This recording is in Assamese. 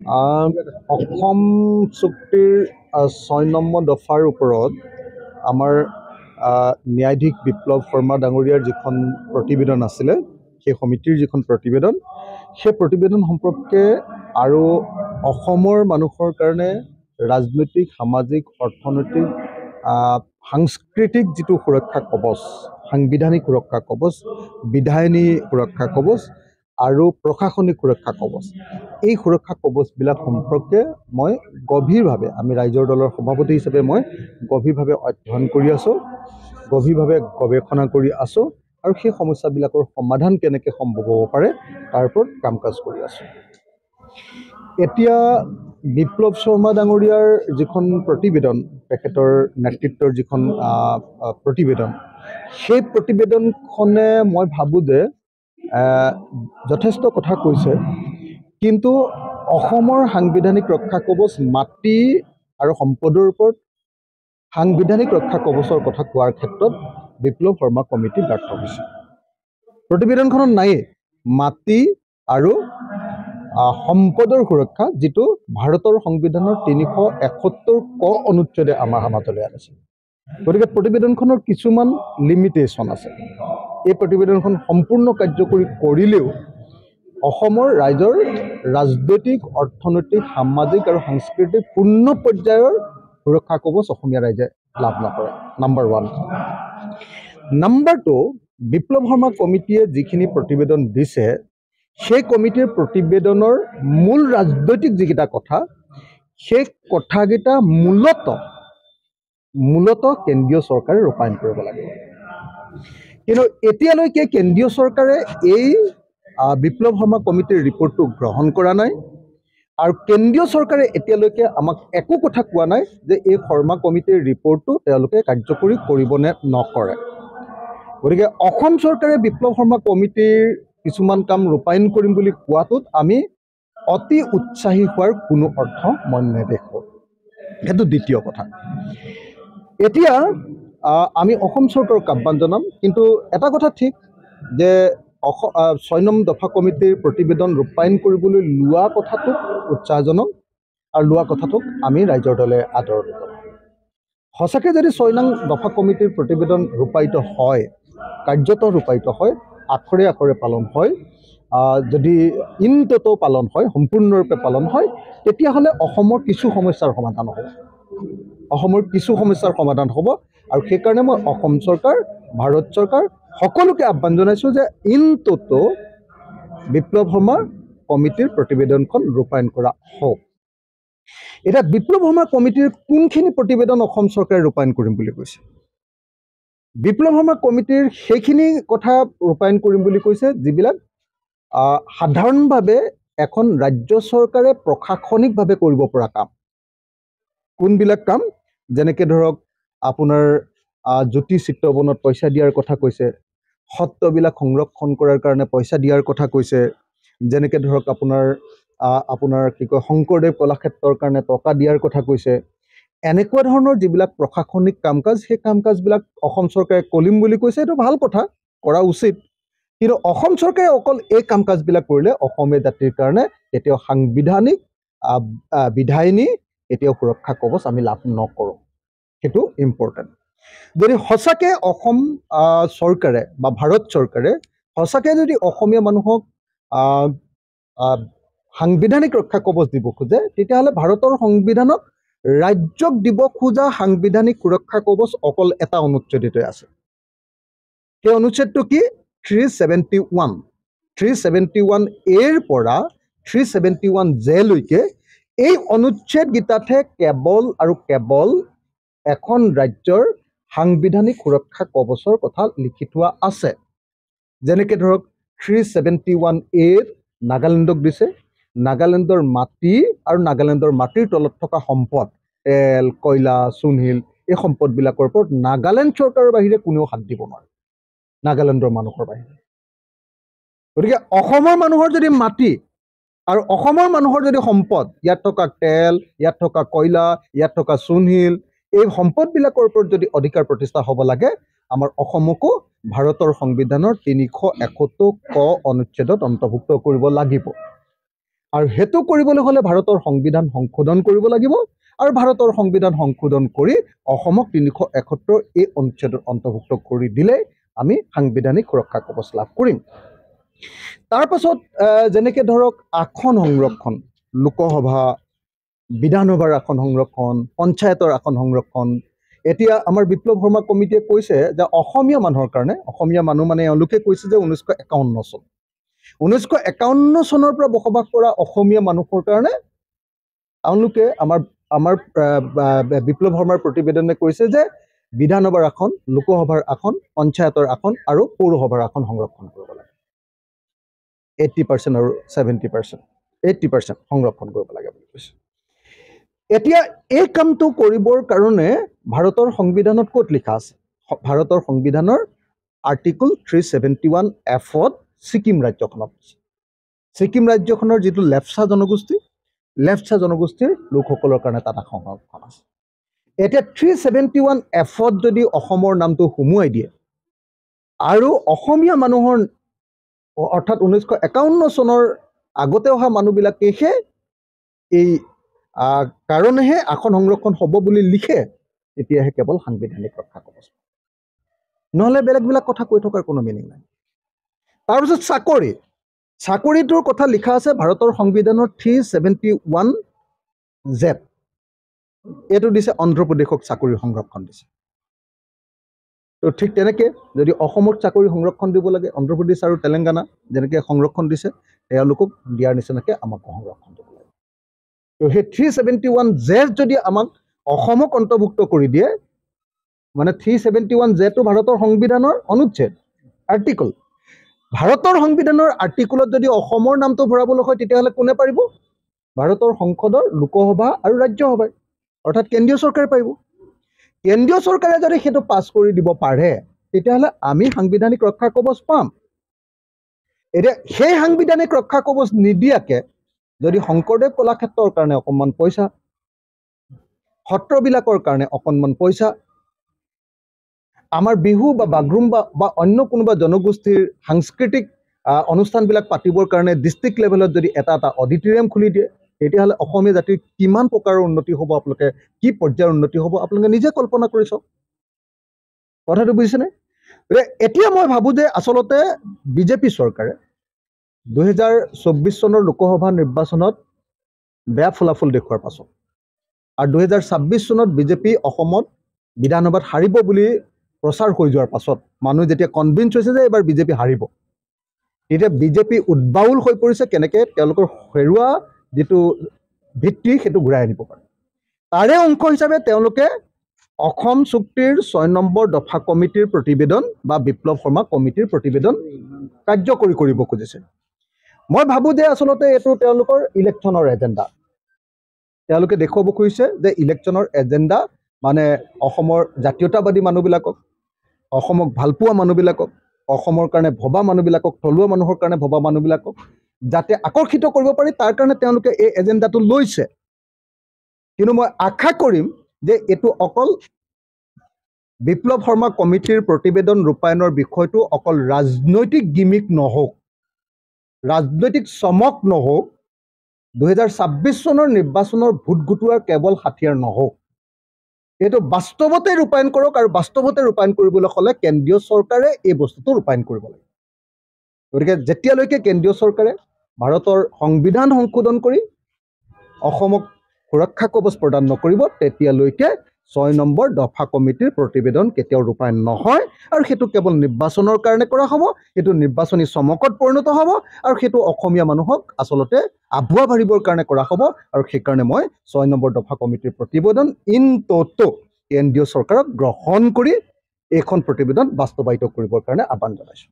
অসম চুক্তিৰ ৬ নম্বৰ দফাৰ ওপৰত আমাৰ ন্যায়াধীশ বিপ্লৱ শৰ্মা ডাঙৰীয়াৰ যিখন প্ৰতিবেদন আছিলে, সেই সমিতিৰ যিখন প্ৰতিবেদন, সেই প্ৰতিবেদন সম্পৰ্কে আৰু অসমৰ মানুহৰ কাৰণে ৰাজনৈতিক, সামাজিক, অৰ্থনৈতিক, সাংস্কৃতিক যিটো সুৰক্ষা কৱচ, সাংবিধানিক সুৰক্ষা কৱচ, বিধায়িনী সুৰক্ষা কৱচ আৰু প্ৰশাসনিক সুৰক্ষা কৱচ, এই সুৰক্ষা কৱচবিলাক সম্পৰ্কে মই গভীৰভাৱে, আমি ৰাইজৰ দলৰ সভাপতি হিচাপে মই গভীৰভাৱে অধ্যয়ন কৰি আছোঁ, গভীৰভাৱে গৱেষণা কৰি আছোঁ আৰু সেই সমস্যাবিলাকৰ সমাধান কেনেকৈ সম্ভৱ হ'ব পাৰে তাৰ ওপৰত কাম কাজ কৰি আছোঁ। এতিয়া বিপ্লৱ শৰ্মা ডাঙৰীয়াৰ যিখন প্ৰতিবেদন, তেখেতৰ নেতৃত্বৰ যিখন প্ৰতিবেদন, সেই প্ৰতিবেদনখনে মই ভাবোঁ যে যথেষ্ট কথা কৈছে, কিন্তু অসমৰ সাংবিধানিক ৰক্ষা কৱচ, মাটি আৰু সম্পদৰ ওপৰত সাংবিধানিক ৰক্ষা কৱচৰ কথা কোৱাৰ ক্ষেত্ৰত বিপ্লৱ শৰ্মা কমিটি ব্যৰ্থ হৈছে। প্ৰতিবেদনখনত নায়েই মাটি আৰু সম্পদৰ সুৰক্ষা, যিটো ভাৰতৰ সংবিধানৰ ৩৭১ ক অনুচ্ছেদে আমাৰ মাজলৈ আনিছে। গতিকে প্ৰতিবেদনখনৰ কিছুমান লিমিটেশ্যন আছে। এই প্ৰতিবেদনখন সম্পূৰ্ণ কাৰ্যকৰী কৰিলেও অসমৰ ৰাইজৰ ৰাজনৈতিক, অৰ্থনৈতিক, সামাজিক আৰু সাংস্কৃতিক পূৰ্ণ পৰ্যায়ৰ সুৰক্ষা কৱচ অসমীয়া ৰাইজে লাভ নকৰে। নাম্বাৰ 1। নাম্বাৰ 2, বিপ্লৱ শৰ্মা কমিটিয়ে যিখিনি প্ৰতিবেদন দিছে, সেই কমিটিৰ প্ৰতিবেদনৰ মূল ৰাজনৈতিক যিকেইটা কথা, সেই কথাকেইটা মূলতঃ কেন্দ্ৰীয় চৰকাৰে ৰূপায়ণ কৰিব লাগিব। কিন্তু এতিয়ালৈকে কেন্দ্ৰীয় চৰকাৰে এই বিপ্লৱ শৰ্মা কমিটিৰ ৰিপৰ্টটো গ্ৰহণ কৰা নাই আৰু কেন্দ্ৰীয় চৰকাৰে এতিয়ালৈকে আমাক একো কথা কোৱা নাই যে এই শৰ্মা কমিটিৰ ৰিপৰ্টটো তেওঁলোকে কাৰ্যকৰী কৰিব নে নকৰে। গতিকে অসম চৰকাৰে বিপ্লৱ শৰ্মা কমিটিৰ কিছুমান কাম ৰূপায়ণ কৰিম বুলি কোৱাটোত আমি অতি উৎসাহী হোৱাৰ কোনো অৰ্থ মই নেদেখোঁ। সেইটো দ্বিতীয় কথা। এতিয়া আমি অসম চৰকাৰক আহ্বান জনাম, কিন্তু এটা কথা ঠিক যে ৬ নং দফা কমিটিৰ প্ৰতিবেদন ৰূপায়ণ কৰিবলৈ লোৱা কথাটোক উৎসাহজনক আৰু লোৱা কথাটোক আমি ৰাইজৰ দলে আদৰণি জনাম। সঁচাকৈ যদি ৬ নং দফা কমিটিৰ প্ৰতিবেদন ৰূপায়িত হয়, কাৰ্যত ৰূপায়িত হয়, আখৰে আখৰে পালন হয়, যদি ইনট'টো পালন হয়, সম্পূৰ্ণৰূপে পালন হয়, তেতিয়াহ'লে অসমৰ কিছু সমস্যাৰ সমাধান হ'ব। আৰু সেইকাৰণে মই অসম চৰকাৰ, ভাৰত চৰকাৰ সকলোকে আহ্বান জনাইছোঁ যে ইনট'টো বিপ্লৱ শৰ্মা কমিটিৰ প্ৰতিবেদনখন ৰূপায়ণ কৰা হওক। এতিয়া বিপ্লৱ শৰ্মা কমিটিৰ কোনখিনি প্ৰতিবেদন অসম চৰকাৰে ৰূপায়ণ কৰিম বুলি কৈছে? বিপ্লৱ শৰ্মা কমিটিৰ সেইখিনি কথা ৰূপায়ণ কৰিম বুলি কৈছে যিবিলাক সাধাৰণভাৱে এখন ৰাজ্য চৰকাৰে প্ৰশাসনিকভাৱে কৰিব পৰা কাম। কোনবিলাক কাম? যেনেকৈ ধৰক আপোনাৰ জ্যোতি চিত্ৰবনত পইচা দিয়াৰ কথা কৈছে, সত্ৰবিলাক সংৰক্ষণ কৰাৰ কাৰণে পইচা দিয়াৰ কথা কৈছে, যেনেকৈ ধৰক আপোনাৰ কি কয় শংকৰদেৱ কলাক্ষেত্ৰৰ কাৰণে টকা দিয়াৰ কথা কৈছে। এনেকুৱা ধৰণৰ যিবিলাক প্ৰশাসনিক কাম কাজ, সেই কাম কাজবিলাক অসম চৰকাৰে কৰিম বুলি কৈছে, এইটো ভাল কথা, কৰা উচিত। কিন্তু অসম চৰকাৰে অকল এই কাম কাজবিলাক কৰিলে অসমীয়া জাতিৰ কাৰণে এতিয়াও সাংবিধানিক, বিধায়িনী, এতিয়াও সুৰক্ষা কৱচ আমি লাভ নকৰোঁ। সেইটো ইম্পৰ্টেণ্ট। যদি সঁচাকৈ অসম চৰকাৰে বা ভাৰত চৰকাৰে সঁচাকৈ যদি অসমীয়া মানুহক সাংবিধানিক ৰক্ষা কৱচ দিব খোজে, তেতিয়াহ'লে ভাৰতৰ সংবিধানত ৰাজ্যক দিব খোজা সাংবিধানিক সুৰক্ষা কৱচ অকল এটা অনুচ্ছেদতে আছে। সেই অনুচ্ছেদটো কি? 371। 371A পৰা 371J লৈকে এই অনুচ্ছেদকেইটাতহে কেৱল আৰু কেৱল এখন ৰাজ্যৰ সাংবিধানিক সুৰক্ষা কৱচৰ কথা লিখি থোৱা আছে। যেনেকৈ ধৰক 371A নাগালেণ্ডক দিছে। নাগালেণ্ডৰ মাটি আৰু নাগালেণ্ডৰ মাটিৰ তলত থকা সম্পদ, তেল, কয়লা, চূণশিল, এই সম্পদবিলাকৰ ওপৰত নাগালেণ্ড চৰকাৰৰ বাহিৰে কোনেও হাত দিব নোৱাৰে, নাগালেণ্ডৰ মানুহৰ বাহিৰে। গতিকে অসমৰ মানুহৰ যদি মাটি আৰু অসমৰ মানুহৰ যদি সম্পদ, ইয়াত থকা তেল, ইয়াত থকা কয়লা, ইয়াত থকা চূণশিল, এই সম্পদবিলাকৰ ওপৰত যদি অধিকাৰ প্ৰতিষ্ঠা হ'ব লাগে, আমাৰ অসমকো ভাৰতৰ সংবিধানৰ ৩৭১ ক অনুচ্ছেদত অন্তৰ্ভুক্ত কৰিব লাগিব। আৰু হেতু কৰিবলৈ হলে ভাৰতৰ সংবিধান সংশোধন কৰিব লাগিব আৰু ভাৰতৰ সংবিধান সংশোধন কৰি অসমক 371 এই অনুচ্ছেদত অন্তৰ্ভুক্ত কৰি দিলে আমি সাংবিধানিক সুৰক্ষা কৱচ লাভ কৰিম তাৰ পাছত যেনেকৈ ধৰক আসন সংৰক্ষণ লোকসভা বিধানসভাৰ আসন সংৰক্ষণ পঞ্চায়তৰ আসন সংৰক্ষণ এতিয়া আমাৰ বিপ্লৱ শৰ্মা কমিটিয়ে কৈছে যে অসমীয়া মানুহৰ কাৰণে অসমীয়া মানুহ মানে এওঁলোকে কৈছে যে 1951 চন 1951 চনৰ পৰা বসবাস কৰা অসমীয়া মানুহৰ কাৰণে এওঁলোকে আমাৰ বিপ্লৱ শৰ্মাৰ প্ৰতিবেদনে কৈছে যে বিধানসভাৰ আসন লোকসভাৰ আসন পঞ্চায়তৰ আসন আৰু পৌৰসভাৰ আসন সংৰক্ষণ কৰিব লাগে 80% আৰু 70% 80% সংৰক্ষণ কৰিব লাগে বুলি কৈছে এতিয়া এই কামটো কৰিবৰ কাৰণে ভাৰতৰ সংবিধানত ক'ত লিখা আছে ভাৰতৰ সংবিধানৰ আৰ্টিকল 371 এফত ছিকিম ৰাজ্যখনত ছিকিম ৰাজ্যখনৰ যিটো লেপচা জনগোষ্ঠীৰ লোকসকলৰ কাৰণে তাত সংৰক্ষণ আছে এতিয়া 371 এফত যদি অসমৰ নামটো সুমুৱাই দিয়ে আৰু অসমীয়া মানুহৰ অৰ্থাৎ 1951 চনৰ আগতে অহা মানুহবিলাকেহে এই কাৰণেহে আসন সংৰক্ষণ হ'ব বুলি লিখে তেতিয়াহে কেৱল সাংবিধানিক ৰক্ষা কৱচ নহ'লে বেলেগবিলাক কথা কৈ থকাৰ কোনো মিনিং নাই তাৰপিছত চাকৰিটোৰ কথা লিখা আছে ভাৰতৰ সংবিধানৰ 371 জেড এইটো দিছে অন্ধ্ৰপ্ৰদেশক চাকৰি সংৰক্ষণ দিছে তো ঠিক তেনেকৈ যদি অসমক চাকৰি সংৰক্ষণ দিব লাগে অন্ধ্ৰপ্ৰদেশ আৰু তেলেংগানা যেনেকৈ সংৰক্ষণ দিছে তেওঁলোকক দিয়াৰ নিচিনাকৈ আমাক সংৰক্ষণ দিব লাগে তো সেই 371 জেড যদি আমাক অসমক অন্তৰ্ভুক্ত কৰি দিয়ে মানে 371 জেটো ভাৰতৰ সংবিধানৰ অনুচ্ছেদ আৰ্টিকল ভাৰতৰ সংবিধানৰ আৰ্টিকলত যদি অসমৰ নামটো ভৰাবলৈ হয় তেতিয়াহ'লে কোনে পাৰিব ভাৰতৰ সংসদৰ লোকসভা আৰু ৰাজ্যসভাই অৰ্থাৎ কেন্দ্ৰীয় চৰকাৰে পাৰিব কেন্দ্ৰীয় চৰকাৰে যদি সেইটো পাছ কৰি দিব পাৰে তেতিয়াহ'লে আমি সাংবিধানিক ৰক্ষা কৱচ পাম এতিয়া সেই সাংবিধানিক ৰক্ষা কৱচ নিদিয়াকৈ যদি শংকৰদেৱ কলাক্ষেত্ৰৰ কাৰণে অকণমান পইচা সত্ৰবিলাকৰ কাৰণে অকণমান পইচা আমাৰ বিহু বা বাগৰুম্বা বা অন্য কোনোবা জনগোষ্ঠীৰ সাংস্কৃতিক অনুষ্ঠানবিলাক পাতিবৰ কাৰণে ডিষ্ট্ৰিক্ট লেভেলত যদি এটা অডিটৰিয়াম খুলি দিয়ে তেতিয়াহ'লে অসমীয়া জাতিৰ কিমান প্ৰকাৰৰ উন্নতি হ'ব আপোনালোকে কি পৰ্যায়ৰ উন্নতি হ'ব আপোনালোকে নিজে কল্পনা কৰি চাওক কথাটো বুজিছেনে এতিয়া মই ভাবোঁ যে আচলতে বিজেপি চৰকাৰে 2024 চনৰ লোকসভা নিৰ্বাচনত বেয়া ফলাফল দেখুৱাৰ পাছত আৰু 2026 চনত বিজেপি অসমত বিধানসভাত হাৰিব বুলি প্ৰচাৰ হৈ যোৱাৰ পাছত মানুহ যেতিয়া কনভিন্স হৈছে যে এবাৰ বিজেপি হাৰিব তেতিয়া বিজেপি উদ্বাউল হৈ পৰিছে কেনেকৈ তেওঁলোকৰ হেৰুৱা যিটো ভিত্তি সেইটো ঘূৰাই আনিব পাৰে তাৰে অংশ হিচাপে তেওঁলোকে অসম চুক্তিৰ 6 নম্বৰ দফা কমিটিৰ প্ৰতিবেদন বা বিপ্লৱ শৰ্মা কমিটিৰ প্ৰতিবেদন কাৰ্যকৰী কৰিব খুজিছে মই ভাবোঁ যে আচলতে এইটো তেওঁলোকৰ ইলেকশ্যনৰ এজেণ্ডা তেওঁলোকে দেখুৱাব খুজিছে যে ইলেকশ্যনৰ এজেণ্ডা মানে অসমৰ জাতীয়তাবাদী মানুহবিলাকক অসমক ভালপোৱা মানুহবিলাকক অসমৰ কাৰণে ভবা মানুহবিলাকক থলুৱা মানুহৰ কাৰণে ভবা মানুহবিলাকক যাতে আকৰ্ষিত কৰিব পাৰি তাৰ কাৰণে তেওঁলোকে এই এজেণ্ডাটো লৈছে কিন্তু মই আশা কৰিম যে এইটো অকল বিপ্লৱ শৰ্মা কমিটিৰ প্ৰতিবেদন ৰূপায়ণৰ বিষয়টো অকল ৰাজনৈতিক গিমিক নহওক ৰাজনৈতিক চমক নহওক 2026 চনৰ নিৰ্বাচনৰ ভোট গোটোৱাৰ কেৱল হাতিয়াৰ নহওক এইটো বাস্তৱতে ৰূপায়ণ কৰক আৰু বাস্তৱতে ৰূপায়ণ কৰিবলৈ হ'লে কেন্দ্ৰীয় চৰকাৰে এই বস্তুটো ৰূপায়ণ কৰিব লাগে গতিকে যেতিয়ালৈকে কেন্দ্ৰীয় চৰকাৰে ভাৰতৰ সংবিধান সংশোধন কৰি অসমক সুৰক্ষা কৱচ প্ৰদান নকৰিব তেতিয়ালৈকে 6 নম্বৰ দফা কমিটিৰ প্ৰতিবেদন কেতিয়াও ৰূপায়ণ নহয় আৰু সেইটো কেৱল নিৰ্বাচনৰ কাৰণে কৰা হ'ব সেইটো নিৰ্বাচনী চমকত পৰিণত হ'ব আৰু সেইটো অসমীয়া মানুহক আচলতে আভুৱা ভাৰিবৰ কাৰণে কৰা হ'ব আৰু সেইকাৰণে মই 6 নম্বৰ দফা কমিটিৰ প্ৰতিবেদন ইন toto কেন্দ্ৰীয় চৰকাৰক গ্ৰহণ কৰি এইখন প্ৰতিবেদন বাস্তৱায়িত কৰিবৰ কাৰণে আহ্বান জনাইছোঁ